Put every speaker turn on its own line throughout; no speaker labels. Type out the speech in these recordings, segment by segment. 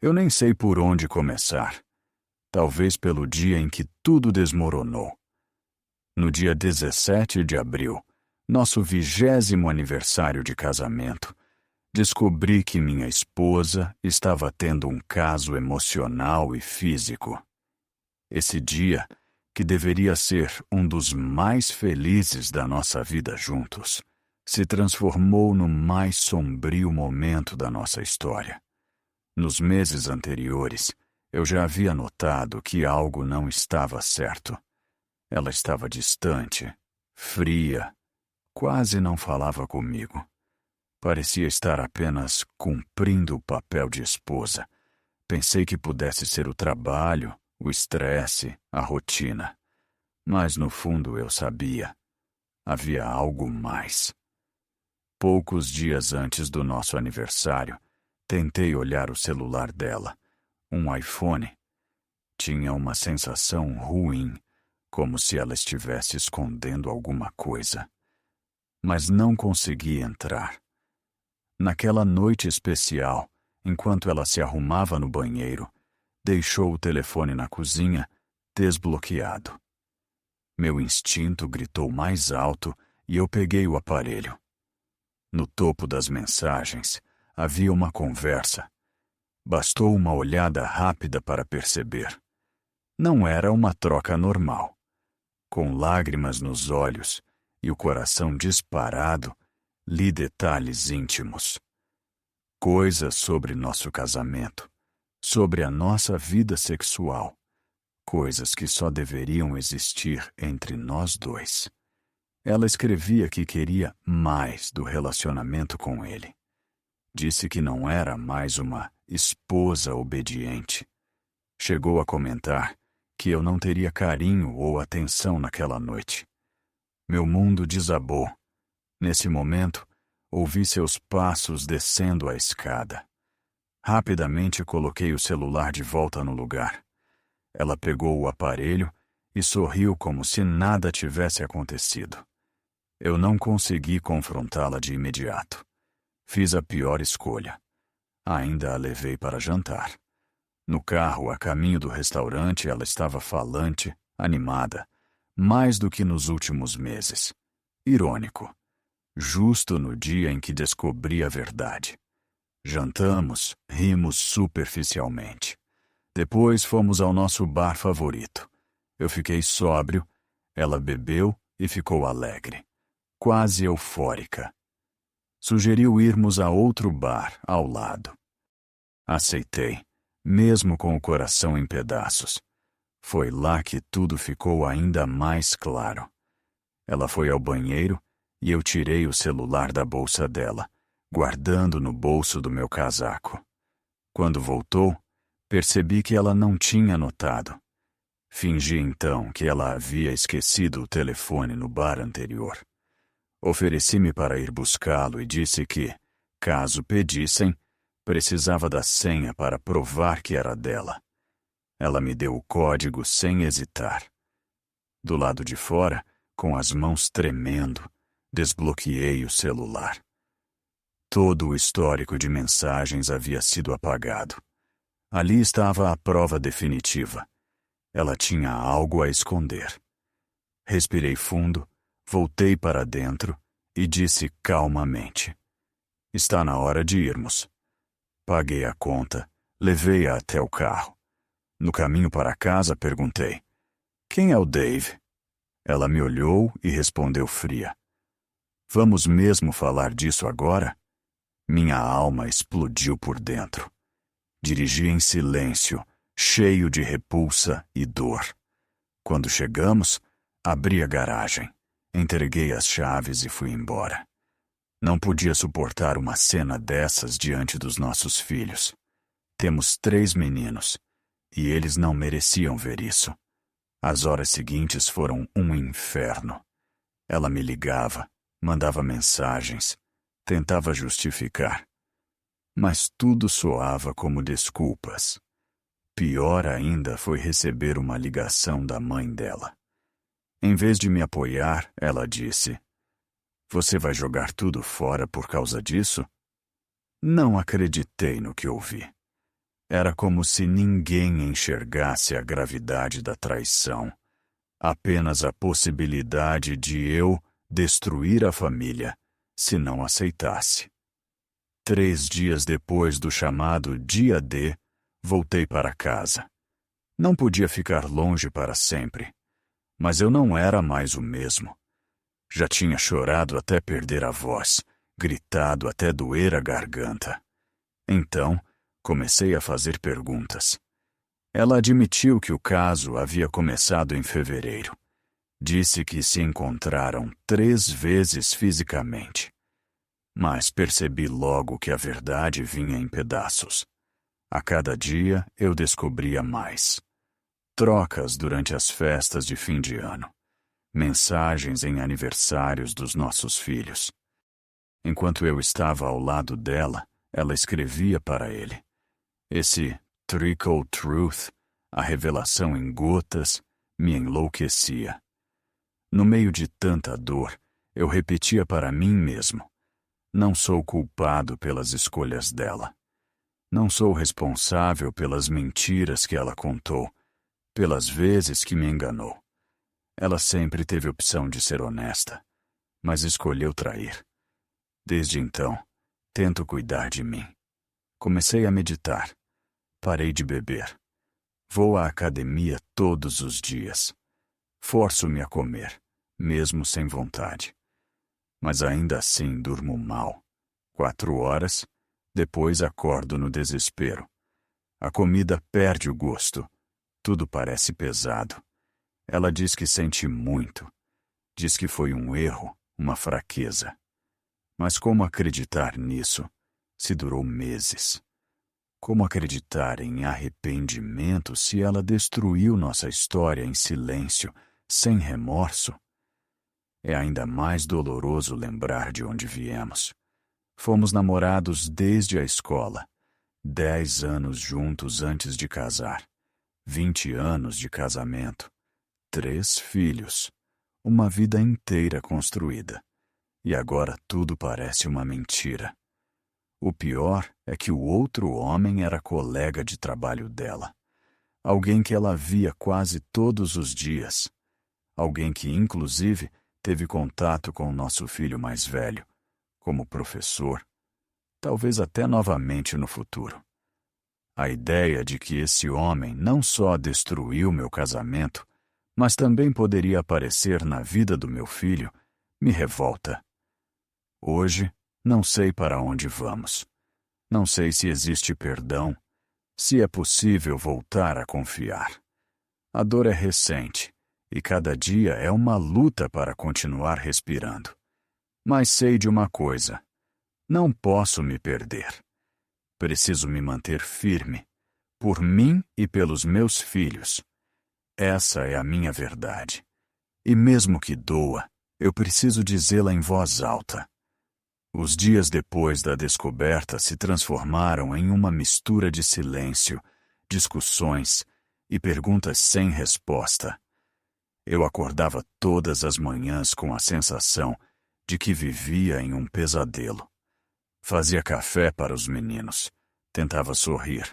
Eu nem sei por onde começar. Talvez pelo dia em que tudo desmoronou. No dia 17 de abril, nosso 20º aniversário de casamento, descobri que minha esposa estava tendo um caso emocional e físico. Esse dia, que deveria ser um dos mais felizes da nossa vida juntos, se transformou no mais sombrio momento da nossa história. Nos meses anteriores, eu já havia notado que algo não estava certo. Ela estava distante, fria, quase não falava comigo. Parecia estar apenas cumprindo o papel de esposa. Pensei que pudesse ser o trabalho, o estresse, a rotina. Mas no fundo eu sabia. Havia algo mais. Poucos dias antes do nosso aniversário, tentei olhar o celular dela, um iPhone. Tinha uma sensação ruim, como se ela estivesse escondendo alguma coisa. Mas não consegui entrar. Naquela noite especial, enquanto ela se arrumava no banheiro, deixou o telefone na cozinha, desbloqueado. Meu instinto gritou mais alto e eu peguei o aparelho. No topo das mensagens, havia uma conversa. Bastou uma olhada rápida para perceber. Não era uma troca normal. Com lágrimas nos olhos e o coração disparado, li detalhes íntimos. Coisas sobre nosso casamento, sobre a nossa vida sexual. Coisas que só deveriam existir entre nós dois. Ela escrevia que queria mais do relacionamento com ele. Disse que não era mais uma esposa obediente. Chegou a comentar que eu não teria carinho ou atenção naquela noite. Meu mundo desabou. Nesse momento, ouvi seus passos descendo a escada. Rapidamente coloquei o celular de volta no lugar. Ela pegou o aparelho e sorriu como se nada tivesse acontecido. Eu não consegui confrontá-la de imediato. Fiz a pior escolha. Ainda a levei para jantar. No carro, a caminho do restaurante, ela estava falante, animada, mais do que nos últimos meses. Irônico. Justo no dia em que descobri a verdade. Jantamos, rimos superficialmente. Depois fomos ao nosso bar favorito. Eu fiquei sóbrio, ela bebeu e ficou alegre, quase eufórica. Sugeriu irmos a outro bar ao lado. Aceitei, mesmo com o coração em pedaços. Foi lá que tudo ficou ainda mais claro. Ela foi ao banheiro e eu tirei o celular da bolsa dela, guardando no bolso do meu casaco. Quando voltou, percebi que ela não tinha notado. Fingi então que ela havia esquecido o telefone no bar anterior. Ofereci-me para ir buscá-lo e disse que, caso pedissem, precisava da senha para provar que era dela. Ela me deu o código sem hesitar. Do lado de fora, com as mãos tremendo, desbloqueei o celular. Todo o histórico de mensagens havia sido apagado. Ali estava a prova definitiva. Ela tinha algo a esconder. Respirei fundo, voltei para dentro e disse calmamente: "Está na hora de irmos." Paguei a conta, levei-a até o carro. No caminho para casa, perguntei: "Quem é o Dave?" Ela me olhou e respondeu fria: "Vamos mesmo falar disso agora?" Minha alma explodiu por dentro. Dirigi em silêncio, cheio de repulsa e dor. Quando chegamos, abri a garagem, entreguei as chaves e fui embora. Não podia suportar uma cena dessas diante dos nossos filhos. Temos 3 meninos, e eles não mereciam ver isso. As horas seguintes foram um inferno. Ela me ligava, mandava mensagens, tentava justificar. Mas tudo soava como desculpas. Pior ainda foi receber uma ligação da mãe dela. Em vez de me apoiar, ela disse: "Você vai jogar tudo fora por causa disso?" Não acreditei no que ouvi. Era como se ninguém enxergasse a gravidade da traição, apenas a possibilidade de eu destruir a família se não aceitasse. 3 dias depois do chamado dia D, voltei para casa. Não podia ficar longe para sempre, mas eu não era mais o mesmo. Já tinha chorado até perder a voz, gritado até doer a garganta. Então, comecei a fazer perguntas. Ela admitiu que o caso havia começado em fevereiro. Disse que se encontraram 3 vezes fisicamente. Mas percebi logo que a verdade vinha em pedaços. A cada dia eu descobria mais. Trocas durante as festas de fim de ano. Mensagens em aniversários dos nossos filhos. Enquanto eu estava ao lado dela, ela escrevia para ele. Esse trickle truth, a revelação em gotas, me enlouquecia. No meio de tanta dor, eu repetia para mim mesmo: não sou culpado pelas escolhas dela. Não sou responsável pelas mentiras que ela contou, pelas vezes que me enganou. Ela sempre teve opção de ser honesta, mas escolheu trair. Desde então, tento cuidar de mim. Comecei a meditar. Parei de beber. Vou à academia todos os dias. Forço-me a comer, mesmo sem vontade. Mas ainda assim durmo mal. 4 horas, depois acordo no desespero. A comida perde o gosto. Tudo parece pesado. Ela diz que sente muito. Diz que foi um erro, uma fraqueza. Mas como acreditar nisso, se durou meses? Como acreditar em arrependimento se ela destruiu nossa história em silêncio, sem remorso? É ainda mais doloroso lembrar de onde viemos. Fomos namorados desde a escola. 10 anos juntos antes de casar. 20 anos de casamento. 3 filhos. Uma vida inteira construída. E agora tudo parece uma mentira. O pior é que o outro homem era colega de trabalho dela. Alguém que ela via quase todos os dias. Alguém que, inclusive, teve contato com o nosso filho mais velho, como professor, talvez até novamente no futuro. A ideia de que esse homem não só destruiu meu casamento, mas também poderia aparecer na vida do meu filho, me revolta. Hoje, não sei para onde vamos. Não sei se existe perdão, se é possível voltar a confiar. A dor é recente, e cada dia é uma luta para continuar respirando. Mas sei de uma coisa: não posso me perder. Preciso me manter firme, por mim e pelos meus filhos. Essa é a minha verdade. E mesmo que doa, eu preciso dizê-la em voz alta. Os dias depois da descoberta se transformaram em uma mistura de silêncio, discussões e perguntas sem resposta. Eu acordava todas as manhãs com a sensação de que vivia em um pesadelo. Fazia café para os meninos, tentava sorrir,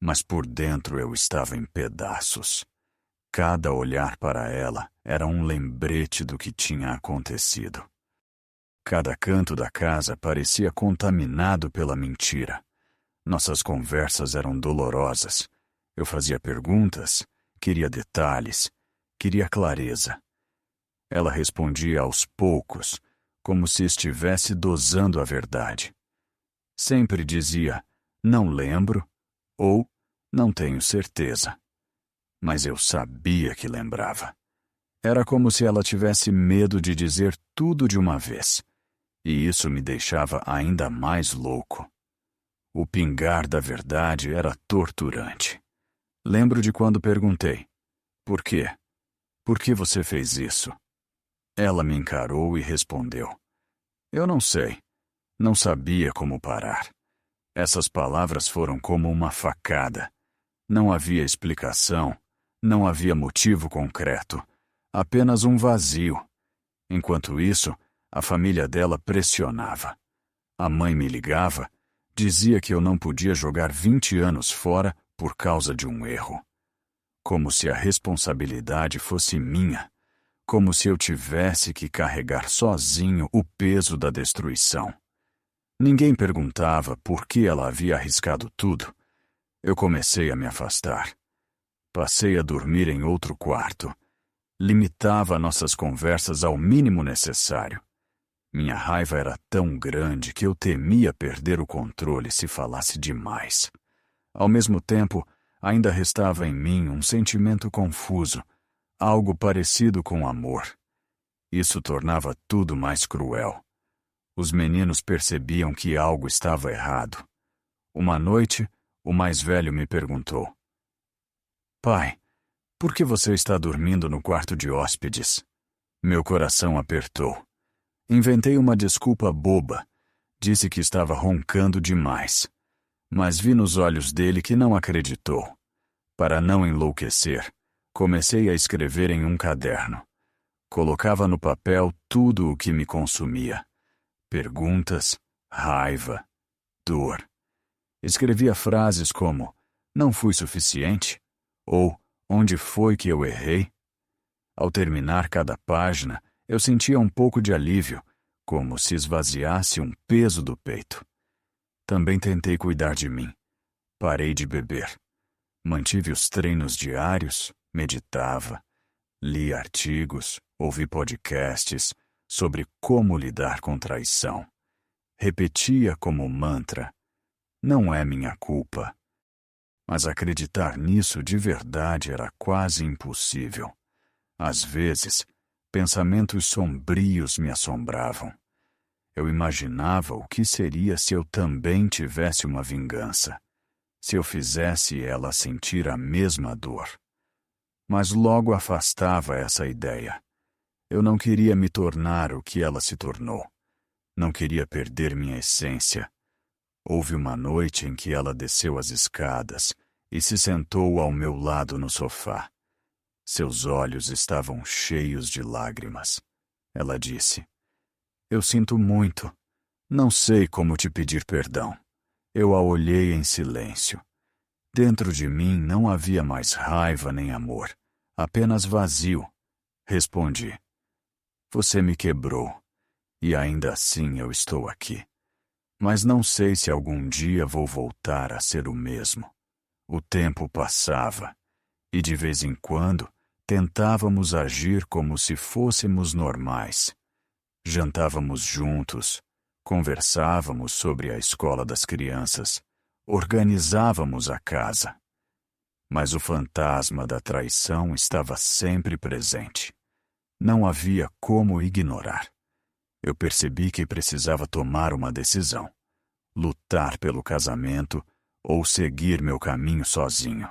mas por dentro eu estava em pedaços. Cada olhar para ela era um lembrete do que tinha acontecido. Cada canto da casa parecia contaminado pela mentira. Nossas conversas eram dolorosas. Eu fazia perguntas, queria detalhes, queria clareza. Ela respondia aos poucos, como se estivesse dosando a verdade. Sempre dizia, não lembro, ou não tenho certeza. Mas eu sabia que lembrava. Era como se ela tivesse medo de dizer tudo de uma vez. E isso me deixava ainda mais louco. O pingar da verdade era torturante. Lembro de quando perguntei, por quê? Por que você fez isso? Ela me encarou e respondeu, eu não sei. Não sabia como parar. Essas palavras foram como uma facada. Não havia explicação, não havia motivo concreto, apenas um vazio. Enquanto isso, a família dela pressionava. A mãe me ligava, Dizia que eu não podia jogar 20 anos fora por causa de um erro. Como se a responsabilidade fosse minha. Como se eu tivesse que carregar sozinho o peso da destruição. Ninguém perguntava por que ela havia arriscado tudo. Eu comecei a me afastar. Passei a dormir em outro quarto. Limitava nossas conversas ao mínimo necessário. Minha raiva era tão grande que eu temia perder o controle se falasse demais. Ao mesmo tempo, ainda restava em mim um sentimento confuso, algo parecido com amor. Isso tornava tudo mais cruel. Os meninos percebiam que algo estava errado. Uma noite, o mais velho me perguntou: Pai, por que você está dormindo no quarto de hóspedes? Meu coração apertou. Inventei uma desculpa boba. Disse que estava roncando demais. Mas vi nos olhos dele que não acreditou. Para não enlouquecer, comecei a escrever em um caderno. Colocava no papel tudo o que me consumia. Perguntas, raiva, dor. Escrevia frases como: não fui suficiente? Ou onde foi que eu errei? Ao terminar cada página, eu sentia um pouco de alívio, como se esvaziasse um peso do peito. Também tentei cuidar de mim. Parei de beber. Mantive os treinos diários, meditava, li artigos, ouvi podcasts sobre como lidar com traição. Repetia como mantra: não é minha culpa. Mas acreditar nisso de verdade era quase impossível. Às vezes, pensamentos sombrios me assombravam. Eu imaginava o que seria se eu também tivesse uma vingança, se eu fizesse ela sentir a mesma dor. Mas logo afastava essa ideia. Eu não queria me tornar o que ela se tornou. Não queria perder minha essência. Houve uma noite em que ela desceu as escadas e se sentou ao meu lado no sofá. Seus olhos estavam cheios de lágrimas. Ela disse: eu sinto muito. Não sei como te pedir perdão. Eu a olhei em silêncio. Dentro de mim não havia mais raiva nem amor, apenas vazio. Respondi: você me quebrou, e ainda assim eu estou aqui. Mas não sei se algum dia vou voltar a ser o mesmo. O tempo passava, e de vez em quando tentávamos agir como se fôssemos normais. Jantávamos juntos, conversávamos sobre a escola das crianças, organizávamos a casa. Mas o fantasma da traição estava sempre presente. Não havia como ignorar. Eu percebi que precisava tomar uma decisão: lutar pelo casamento ou seguir meu caminho sozinho.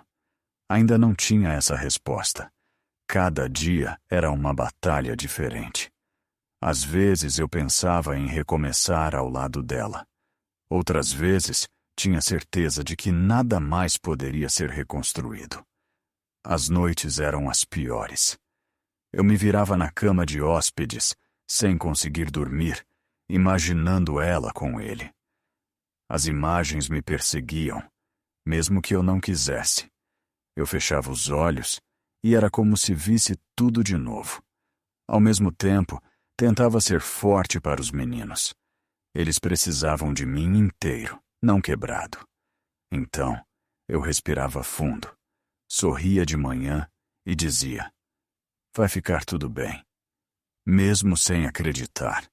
Ainda não tinha essa resposta. Cada dia era uma batalha diferente. Às vezes eu pensava em recomeçar ao lado dela. Outras vezes tinha certeza de que nada mais poderia ser reconstruído. As noites eram as piores. Eu me virava na cama de hóspedes, sem conseguir dormir, imaginando ela com ele. As imagens me perseguiam, mesmo que eu não quisesse. Eu fechava os olhos e era como se visse tudo de novo. Ao mesmo tempo, tentava ser forte para os meninos. Eles precisavam de mim inteiro, não quebrado. Então, eu respirava fundo, sorria de manhã e dizia: vai ficar tudo bem. Mesmo sem acreditar.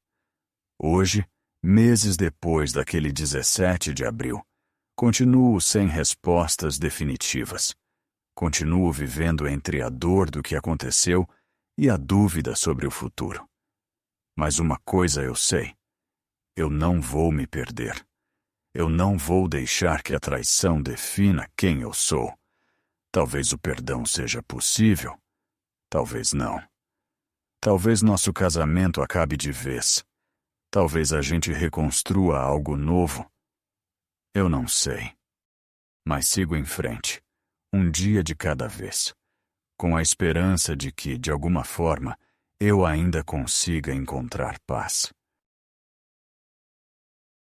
Hoje, meses depois daquele 17 de abril, continuo sem respostas definitivas. Continuo vivendo entre a dor do que aconteceu e a dúvida sobre o futuro. Mas uma coisa eu sei: eu não vou me perder. Eu não vou deixar que a traição defina quem eu sou. Talvez o perdão seja possível, talvez não. Talvez nosso casamento acabe de vez. Talvez a gente reconstrua algo novo. Eu não sei. Mas sigo em frente, um dia de cada vez, com a esperança de que, de alguma forma, eu ainda consiga encontrar paz.